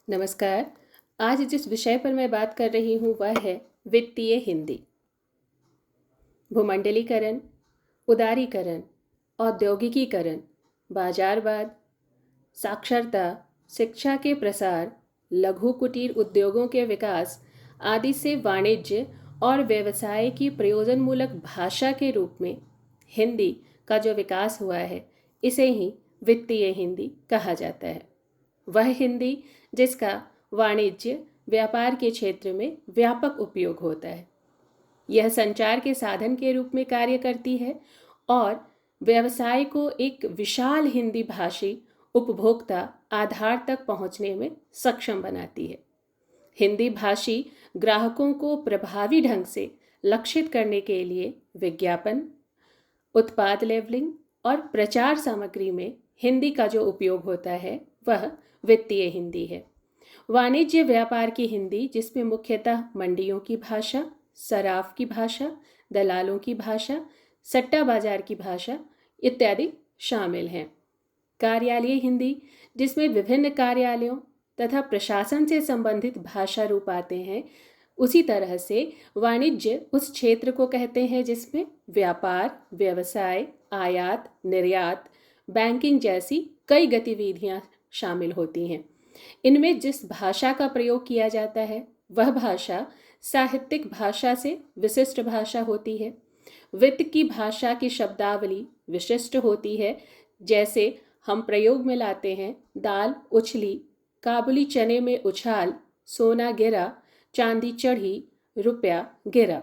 नमस्कार। आज जिस विषय पर मैं बात कर रही हूँ वह है वित्तीय हिंदी। भूमंडलीकरण, उदारीकरण, औद्योगिकीकरण, बाजारवाद, साक्षरता, शिक्षा के प्रसार, लघु कुटीर उद्योगों के विकास आदि से वाणिज्य और व्यवसाय की प्रयोजनमूलक भाषा के रूप में हिंदी का जो विकास हुआ है, इसे ही वित्तीय हिंदी कहा जाता है। वह हिंदी जिसका वाणिज्य व्यापार के क्षेत्र में व्यापक उपयोग होता है। यह संचार के साधन के रूप में कार्य करती है और व्यवसाय को एक विशाल हिंदी भाषी उपभोक्ता आधार तक पहुंचने में सक्षम बनाती है। हिंदी भाषी ग्राहकों को प्रभावी ढंग से लक्षित करने के लिए विज्ञापन, उत्पाद लेबलिंग और प्रचार सामग्री में हिंदी का जो उपयोग होता है वह वित्तीय हिंदी है। वाणिज्य व्यापार की हिंदी जिसमें मुख्यतः मंडियों की भाषा, सराफ की भाषा, दलालों की भाषा, सट्टा बाजार की भाषा इत्यादि शामिल हैं। कार्यालय हिंदी जिसमें विभिन्न कार्यालयों तथा प्रशासन से संबंधित भाषा रूप आते हैं। उसी तरह से वाणिज्य उस क्षेत्र को कहते हैं जिसमें व्यापार, व्यवसाय, आयात, निर्यात, बैंकिंग जैसी कई गतिविधियां शामिल होती हैं। इनमें जिस भाषा का प्रयोग किया जाता है वह भाषा साहित्यिक भाषा से विशिष्ट भाषा होती है। वित्त की भाषा की शब्दावली विशिष्ट होती है। जैसे हम प्रयोग में लाते हैं दाल उछली, काबुली चने में उछाल, सोना गिरा, चांदी चढ़ी, रुपया गिरा।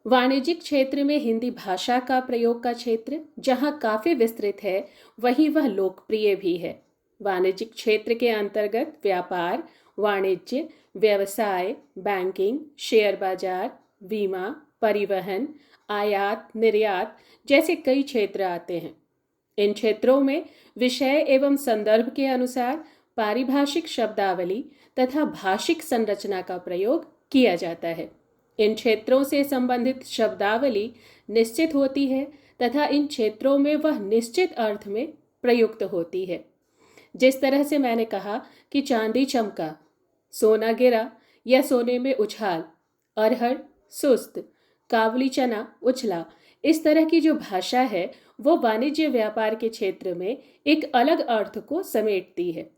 वाणिज्यिक क्षेत्र में हिंदी भाषा का प्रयोग का क्षेत्र जहाँ काफ़ी विस्तृत है, वहीं वह लोकप्रिय भी है। वाणिज्यिक क्षेत्र के अंतर्गत व्यापार, वाणिज्य, व्यवसाय, बैंकिंग, शेयर बाजार, बीमा, परिवहन, आयात, निर्यात जैसे कई क्षेत्र आते हैं। इन क्षेत्रों में विषय एवं संदर्भ के अनुसार पारिभाषिक शब्दावली तथा भाषिक संरचना का प्रयोग किया जाता है। इन क्षेत्रों से संबंधित शब्दावली निश्चित होती है तथा इन क्षेत्रों में वह निश्चित अर्थ में प्रयुक्त होती है। जिस तरह से मैंने कहा कि चांदी चमका, सोना गिरा या सोने में उछाल, अरहर सुस्त, काबुली चना उछला, इस तरह की जो भाषा है वो वाणिज्य व्यापार के क्षेत्र में एक अलग अर्थ को समेटती है।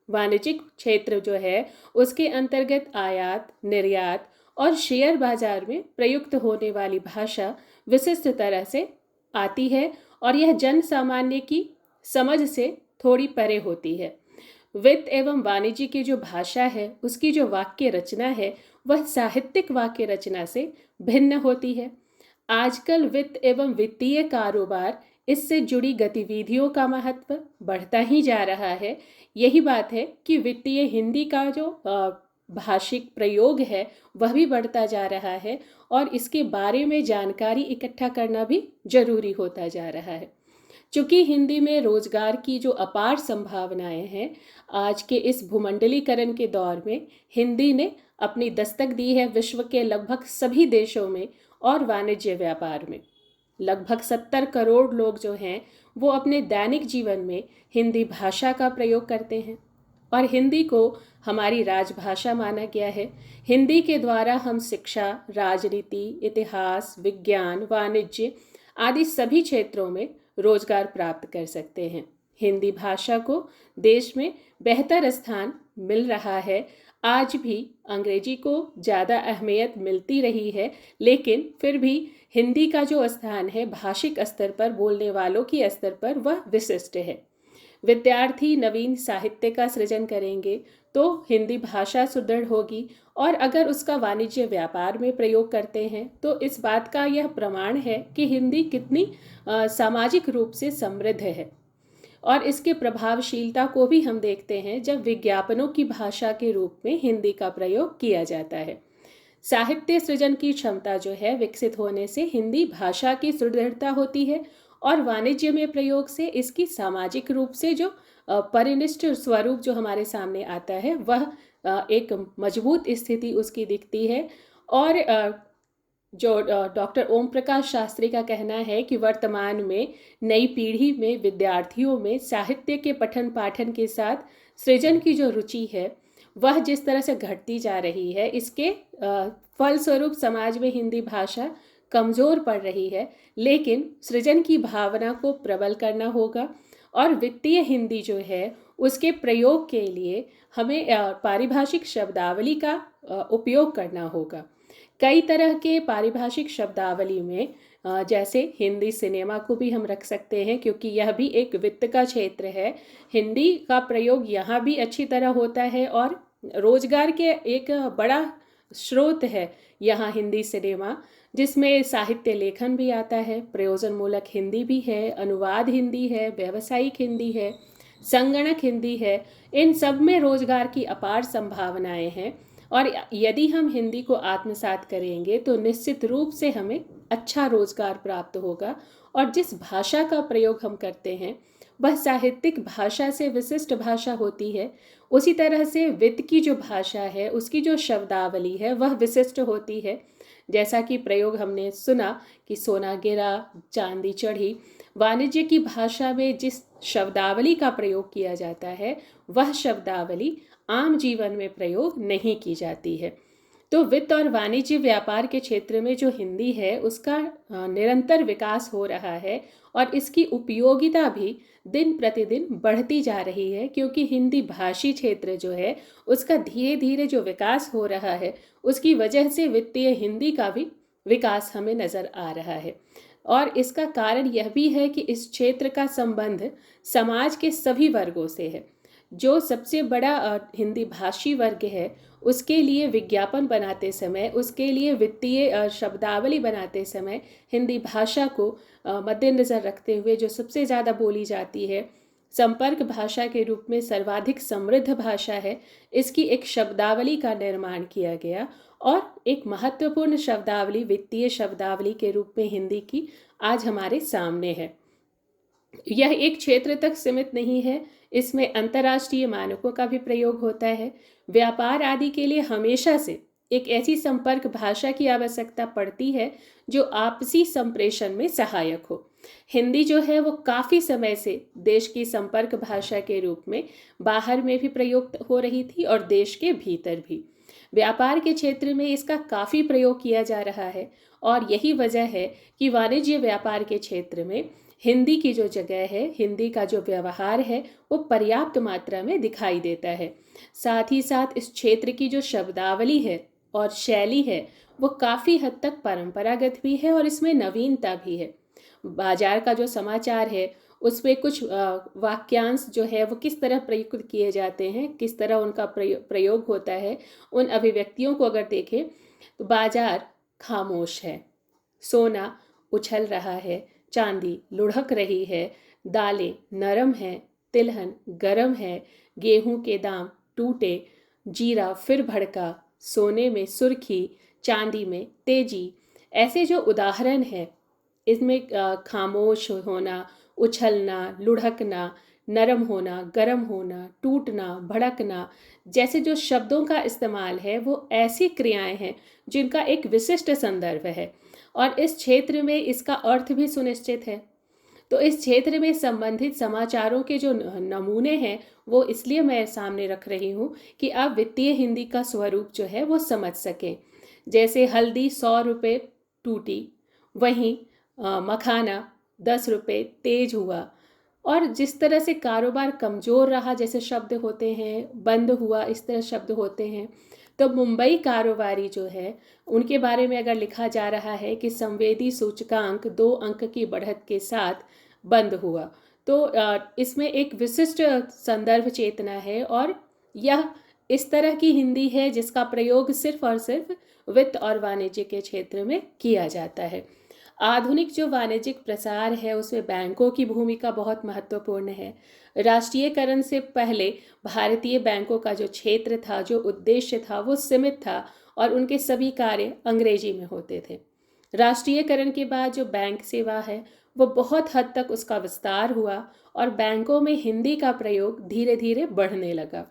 वाणिज्यिक क्षेत्र जो है उसके अंतर्गत आयात, निर्यात और शेयर बाजार में प्रयुक्त होने वाली भाषा विशिष्ट तरह से आती है और यह जन सामान्य की समझ से थोड़ी परे होती है। वित्त एवं वाणिज्य की जो भाषा है उसकी जो वाक्य रचना है वह साहित्यिक वाक्य रचना से भिन्न होती है। आजकल वित्त एवं वित्तीय कारोबार इससे जुड़ी गतिविधियों का महत्व बढ़ता ही जा रहा है। यही बात है कि वित्तीय हिंदी का जो भाषिक प्रयोग है वह भी बढ़ता जा रहा है और इसके बारे में जानकारी इकट्ठा करना भी जरूरी होता जा रहा है। चूँकि हिंदी में रोजगार की जो अपार संभावनाएं हैं, आज के इस भूमंडलीकरण के दौर में हिंदी ने अपनी दस्तक दी है विश्व के लगभग सभी देशों में और वाणिज्य व्यापार में। लगभग 70 करोड़ लोग जो हैं वो अपने दैनिक जीवन में हिंदी भाषा का प्रयोग करते हैं और हिंदी को हमारी राजभाषा माना गया है। हिंदी के द्वारा हम शिक्षा, राजनीति, इतिहास, विज्ञान, वाणिज्य आदि सभी क्षेत्रों में रोजगार प्राप्त कर सकते हैं। हिंदी भाषा को देश में बेहतर स्थान मिल रहा है। आज भी अंग्रेजी को ज़्यादा अहमियत मिलती रही है, लेकिन फिर भी हिंदी का जो स्थान है भाषिक स्तर पर, बोलने वालों की स्तर पर, वह विशिष्ट है। विद्यार्थी नवीन साहित्य का सृजन करेंगे तो हिंदी भाषा सुदृढ़ होगी और अगर उसका वाणिज्य व्यापार में प्रयोग करते हैं तो इस बात का यह प्रमाण है कि हिंदी कितनी सामाजिक रूप से समृद्ध है। और इसके प्रभावशीलता को भी हम देखते हैं जब विज्ञापनों की भाषा के रूप में हिंदी का प्रयोग किया जाता है। साहित्य सृजन की क्षमता जो है विकसित होने से हिंदी भाषा की सुदृढ़ता होती है और वाणिज्य में प्रयोग से इसकी सामाजिक रूप से जो परिनिष्ठ स्वरूप जो हमारे सामने आता है वह एक मजबूत स्थिति उसकी दिखती है। और जो डॉक्टर ओम प्रकाश शास्त्री का कहना है कि वर्तमान में नई पीढ़ी में विद्यार्थियों में साहित्य के पठन पाठन के साथ सृजन की जो रुचि है वह जिस तरह से घटती जा रही है, इसके फलस्वरूप समाज में हिंदी भाषा कमज़ोर पड़ रही है। लेकिन सृजन की भावना को प्रबल करना होगा और वित्तीय हिंदी जो है उसके प्रयोग के लिए हमें पारिभाषिक शब्दावली का उपयोग करना होगा। कई तरह के पारिभाषिक शब्दावली में जैसे हिंदी सिनेमा को भी हम रख सकते हैं, क्योंकि यह भी एक वित्त का क्षेत्र है। हिंदी का प्रयोग यहाँ भी अच्छी तरह होता है और रोजगार के एक बड़ा स्रोत है यहाँ हिंदी सिनेमा, जिसमें साहित्य लेखन भी आता है, प्रयोजनमूलक हिंदी भी है, अनुवाद हिंदी है, व्यावसायिक हिंदी है, संगणक हिंदी है। इन सब में रोजगार की अपार संभावनाएं हैं और यदि हम हिंदी को आत्मसात करेंगे तो निश्चित रूप से हमें अच्छा रोजगार प्राप्त होगा। और जिस भाषा का प्रयोग हम करते हैं वह साहित्यिक भाषा से विशिष्ट भाषा होती है, उसी तरह से वित्त की जो भाषा है उसकी जो शब्दावली है वह विशिष्ट होती है। जैसा कि प्रयोग हमने सुना कि सोना गिरा, चांदी चढ़ी। वाणिज्य की भाषा में जिस शब्दावली का प्रयोग किया जाता है वह शब्दावली आम जीवन में प्रयोग नहीं की जाती है। तो वित्त और वाणिज्य व्यापार के क्षेत्र में जो हिंदी है उसका निरंतर विकास हो रहा है और इसकी उपयोगिता भी दिन प्रतिदिन बढ़ती जा रही है, क्योंकि हिंदी भाषी क्षेत्र जो है उसका धीरे धीरे जो विकास हो रहा है उसकी वजह से वित्तीय हिंदी का भी विकास हमें नज़र आ रहा है। और इसका कारण यह भी है कि इस क्षेत्र का संबंध समाज के सभी वर्गों से है। जो सबसे बड़ा हिंदी भाषी वर्ग है उसके लिए विज्ञापन बनाते समय, उसके लिए वित्तीय शब्दावली बनाते समय हिंदी भाषा को मद्देनज़र रखते हुए जो सबसे ज़्यादा बोली जाती है, संपर्क भाषा के रूप में सर्वाधिक समृद्ध भाषा है, इसकी एक शब्दावली का निर्माण किया गया और एक महत्वपूर्ण शब्दावली वित्तीय शब्दावली के रूप में हिंदी की आज हमारे सामने है। यह एक क्षेत्र तक सीमित नहीं है, इसमें अंतर्राष्ट्रीय मानकों का भी प्रयोग होता है। व्यापार आदि के लिए हमेशा से एक ऐसी संपर्क भाषा की आवश्यकता पड़ती है जो आपसी संप्रेषण में सहायक हो। हिंदी जो है वो काफ़ी समय से देश की संपर्क भाषा के रूप में बाहर में भी प्रयुक्त हो रही थी और देश के भीतर भी। व्यापार के क्षेत्र में इसका काफ़ी प्रयोग किया जा रहा है और यही वजह है कि वाणिज्य व्यापार के क्षेत्र में हिंदी की जो जगह है, हिंदी का जो व्यवहार है वो पर्याप्त मात्रा में दिखाई देता है। साथ ही साथ इस क्षेत्र की जो शब्दावली है और शैली है वो काफ़ी हद तक परंपरागत भी है और इसमें नवीनता भी है। बाजार का जो समाचार है उसमें कुछ वाक्यांश जो है वो किस तरह प्रयुक्त किए जाते हैं, किस तरह उनका प्रयोग होता है, उन अभिव्यक्तियों को अगर देखें तो बाजार खामोश है, सोना उछल रहा है, चांदी लुढ़क रही है, दालें नरम हैं, तिलहन गरम है, गेहूं के दाम टूटे, जीरा फिर भड़का, सोने में सुर्खी, चांदी में तेजी। ऐसे जो उदाहरण हैं इसमें खामोश होना, उछलना, लुढ़कना, नरम होना, गरम होना, टूटना, भड़कना जैसे जो शब्दों का इस्तेमाल है वो ऐसी क्रियाएं हैं जिनका एक विशिष्ट संदर्भ है और इस क्षेत्र में इसका अर्थ भी सुनिश्चित है। तो इस क्षेत्र में संबंधित समाचारों के जो नमूने हैं वो इसलिए मैं सामने रख रही हूँ कि आप वित्तीय हिंदी का स्वरूप जो है वो समझ सकें। जैसे हल्दी 100 रुपये टूटी, वहीं मखाना 10 रुपये तेज हुआ। और जिस तरह से कारोबार कमज़ोर रहा जैसे शब्द होते हैं, बंद हुआ इस तरह शब्द होते हैं। तो मुंबई कारोबारी जो है उनके बारे में अगर लिखा जा रहा है कि संवेदी सूचकांक 2 अंक की बढ़त के साथ बंद हुआ, तो इसमें एक विशिष्ट संदर्भ चेतना है और यह इस तरह की हिंदी है जिसका प्रयोग सिर्फ और सिर्फ वित्त और वाणिज्य के क्षेत्र में किया जाता है। आधुनिक जो वाणिज्यिक प्रसार है उसमें बैंकों की भूमिका बहुत महत्वपूर्ण है। राष्ट्रीयकरण से पहले भारतीय बैंकों का जो क्षेत्र था, जो उद्देश्य था वो सीमित था और उनके सभी कार्य अंग्रेजी में होते थे। राष्ट्रीयकरण के बाद जो बैंक सेवा है वो बहुत हद तक उसका विस्तार हुआ और बैंकों में हिंदी का प्रयोग धीरे धीरे बढ़ने लगा।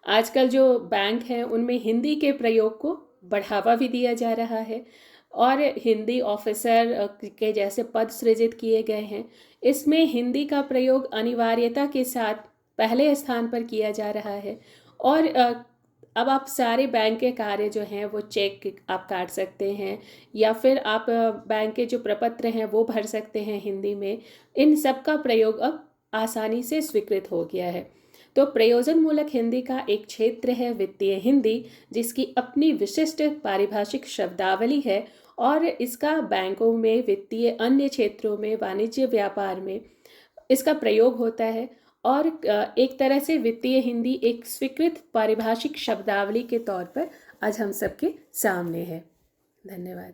आजकल जो बैंक हैं उनमें हिंदी के प्रयोग को बढ़ावा भी दिया जा रहा है और हिंदी ऑफिसर के जैसे पद सृजित किए गए हैं। इसमें हिंदी का प्रयोग अनिवार्यता के साथ पहले स्थान पर किया जा रहा है। और अब आप सारे बैंक के कार्य जो हैं वो चेक आप काट सकते हैं, या फिर आप बैंक के जो प्रपत्र हैं वो भर सकते हैं हिंदी में। इन सब का प्रयोग अब आसानी से स्वीकृत हो गया है। तो प्रयोजन मूलक हिंदी का एक क्षेत्र है वित्तीय हिंदी, जिसकी अपनी विशिष्ट पारिभाषिक शब्दावली है, और इसका बैंकों में, वित्तीय अन्य क्षेत्रों में, वाणिज्य व्यापार में इसका प्रयोग होता है। और एक तरह से वित्तीय हिंदी एक स्वीकृत पारिभाषिक शब्दावली के तौर पर आज हम सबके सामने है। धन्यवाद।